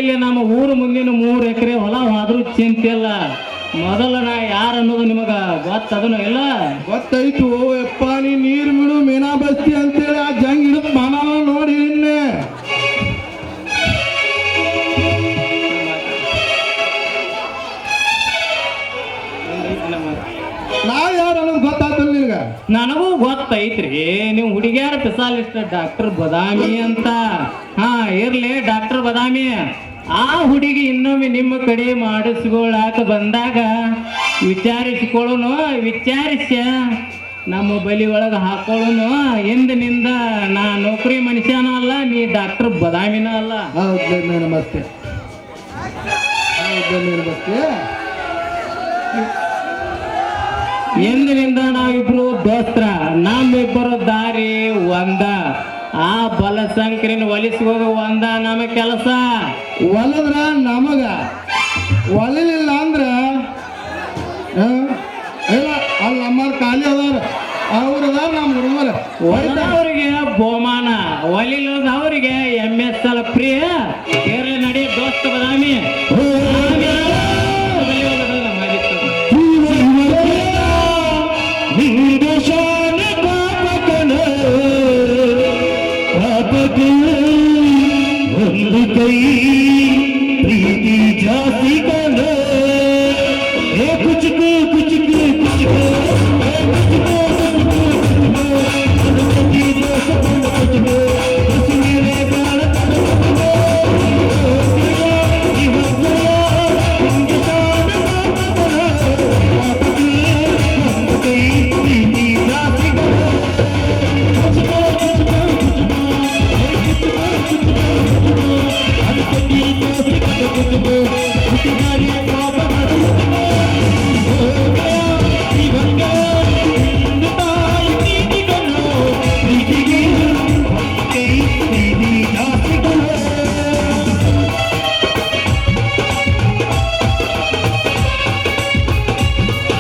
ಇಲ್ಲಿ ನಮ್ಮ ಊರು ಮುಂದಿನ 3 ಎಕರೆ ಹೊಲ ಆದ್ರೂ ಚಿಂತಿಲ್ಲ. ಮೊದಲ ನಾ ಯಾರು ಅನ್ನೋದು ನಿಮಗ ಗೊತ್ತದನು ಇಲ್ಲ? ಗೊತ್ತಾಯ್ತು ಯಪ್ಪ. ನೀ ನೀರು ಬಿಡು ಮೀನಾ ಬಸ್ತಿ ಅಂತೇಳಿ ಆ ಜಂಗ್ ಹಿಡಿದು ಮನಾನ ನೋಡಿ ನಿನ್ನೆ. ನಾ ಯಾರು ಅನ್ನೋದು ಗೊತ್ತಾಗ್ತಲ್ಲ ನಿನಗ? ನನಗೂ ಗೊತ್ತೈತ್ರಿ, ನೀವು ಹುಡುಗಿಯಾರ ಸ್ಪೆಷಲಿಸ್ಟ್ ಡಾಕ್ಟರ್ ಬದಾಮಿ ಅಂತ. ಹಾ ಇರ್ಲಿ ಡಾಕ್ಟರ್ ಬದಾಮಿ. ಆ ಹುಡುಗಿ ಇನ್ನೊಮ್ಮೆ ನಿಮ್ಮ ಕಡೆ ಮಾಡಿಸ್ಕೊಳಾಕ ಬಂದಾಗ ವಿಚಾರಿಸ್ಕೊಳ್ಳೋನು, ವಿಚಾರಿಸ ನಮ್ಮ ಬಲಿ ಒಳಗೆ ಹಾಕೊಳ್ಳೋನು. ಎಂದಿನಿಂದ ನಾ ನೌಕರಿ ಮನುಷ್ಯನೂ ಅಲ್ಲ, ನೀ ಡಾಕ್ಟರ್ ಬದಾಮಿನೂ ಅಲ್ಲ. ಹೌದು ನಮಸ್ತೆ. ಎಂದಿನಿಂದ ನಾವಿಬ್ರು ದೋಸ್ತ್ರ, ನಮ್ಮಿಬ್ಬರು ದಾರಿ ಒಂದ. ಆ ಬಲಸಂಕ್ರಿನ ಒಲಿಸುವಾಗ ಒಂದ ನಮ್ಮ ಕೆಲಸ. ಒಲದ್ರ ನಮಗ, ಒಲಿಲಿಲ್ಲ ಅಂದ್ರ ಇಲ್ಲ ಅಲ್ಲಿ ನಮ್ಮವ್ರು ಖಾಲಿ ಅದಾರ, ಅವ್ರ ಅದಾರ ನಮ್ಮ ಹುಡುಗರ. ಒಲಿದವರಿಗೆ ಬಹುಮಾನ, ಒಲಿಲ್ಲದವರಿಗೆ MSL ಪ್ರಿಯ. ಕೇರಳ ನಡಿ ದೋಸ್ತ ಬದಾಮಿ. ಒಂದು ಕೈ ಪ್ರೀತಿ ಜಾಸ್ತಿ